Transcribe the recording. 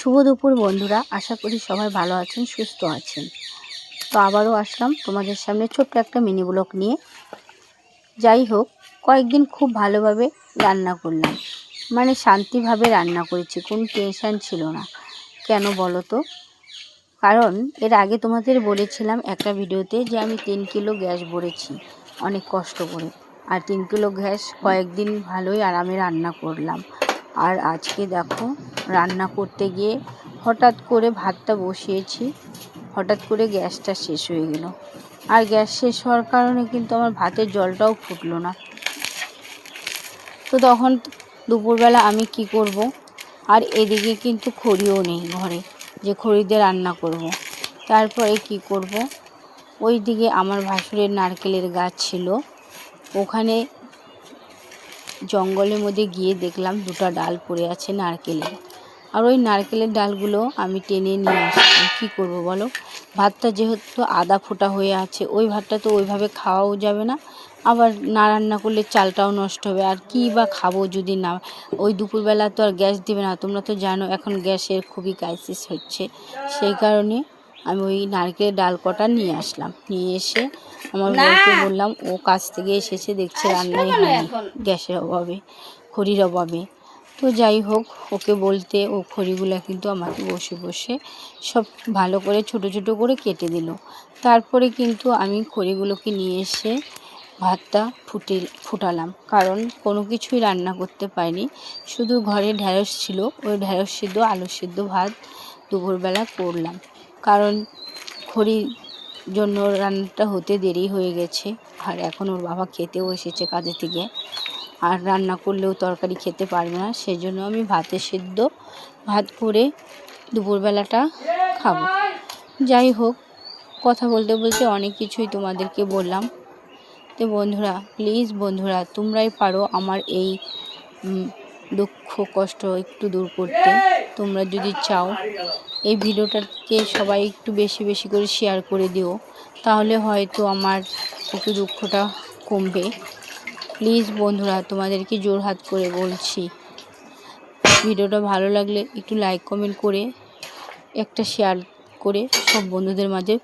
শুভ দুপুর বন্ধুরা, আশা করি সবাই ভালো আছেন, সুস্থ আছেন। তো আবারও আসলাম তোমাদের সামনে ছোট্ট একটা মিনি ব্লগ নিয়ে। যাই হোক, কয়েকদিন খুব ভালোভাবে রান্না করলাম, মানে শান্তিভাবে রান্না করেছি, কোনো টেনশান ছিল না। কেন বলো তো? কারণ এর আগে তোমাদের বলেছিলাম একটা ভিডিওতে যে আমি 3 কিলো গ্যাস ভরেছি অনেক কষ্ট করে। আর 3 কিলো গ্যাস কয়েকদিন ভালোই আরামে রান্না করলাম। আর আজকে দেখো, রান্না করতে গিয়ে হঠাৎ করে ভাতটা বসিয়েছি, হঠাৎ করে গ্যাসটা শেষ হয়ে গেল। আর গ্যাস শেষ হওয়ার কারণে কিন্তু আমার ভাতের জলটাও ফুটলো না। তো তখন দুপুরবেলা আমি কি করব? আর এদিকে কিন্তু খড়িও নেই ঘরে যে খড়ি দিয়ে রান্না করব। তারপরে কি করব? ওই দিকে আমার ভাসুরের নারকেলের গাছ ছিল, ওখানে জঙ্গলের মধ্যে গিয়ে দেখলাম 2টা ডাল পড়ে আছে নারকেলের। আর ওই নারকেলের ডালগুলো আমি টেনে নিয়ে আসলাম। কী করবো বলো? ভাতটা যেহেতু আদা ফোটা হয়ে আছে, ওই ভাতটা তো ওইভাবে খাওয়াও যাবে না, আবার না রান্না করলে চালটাও নষ্ট হবে। আর কী বা খাবো যদি না, ওই দুপুরবেলা তো আর গ্যাস দেবে না। তোমরা তো জানো এখন গ্যাসের খুবই ক্রাইসিস হচ্ছে। সেই কারণে আমি ওই নারকেলের ডাল কটা নিয়ে আসলাম। নিয়ে এসে আমার বউকে বললাম, ও কাছ থেকে এসেছে, দেখছে রান্নাই হয়নি গ্যাসের অভাবে, খড়ির অভাবে। তো যাই হোক, ওকে বলতে ও খড়িগুলো কিন্তু আমাকে বসে বসে সব ভালো করে ছোট ছোট করে কেটে দিল। তারপরে কিন্তু আমি খড়িগুলোকে নিয়ে এসে ভাতটা ফুটালাম, কারণ কোনো কিছুই রান্না করতে পারিনি। শুধু ঘরে ঢ্যাঁড়স ছিল, ওই ঢ্যাঁড়স সিদ্ধ আলু সিদ্ধ ভাত দুপুরবেলা করলাম। কারণ খড়ির জন্য রান্নাটা হতে দেরি হয়ে গেছে। আর এখন ওর বাবা খেতেও এসেছে কাজে থেকে, আর রান্না করলেও তরকারি খেতে পারবে না। সেজন্য আমি ভাতে সিদ্ধ ভাত করে দুপুরবেলাটা খাবো। যাই হোক, কথা বলতে বলতে অনেক কিছুই তোমাদেরকে বললাম। তো বন্ধুরা, প্লিজ বন্ধুরা, তোমরাই পারো আমার এই দুঃখ কষ্ট একটু দূর করতে। তোমরা যদি চাও এই ভিডিওটাকে সবাই একটু বেশি বেশি করে শেয়ার করে দিও, তাহলে হয়তো আমার একটু দুঃখটা কমবে। প্লিজ বন্ধুরা, তোমাদেরকে জোরহাত করে বলছি, ভিডিওটা ভালো লাগলে একটু লাইক কমেন্ট করে একটা শেয়ার করে সব বন্ধুদের মাঝে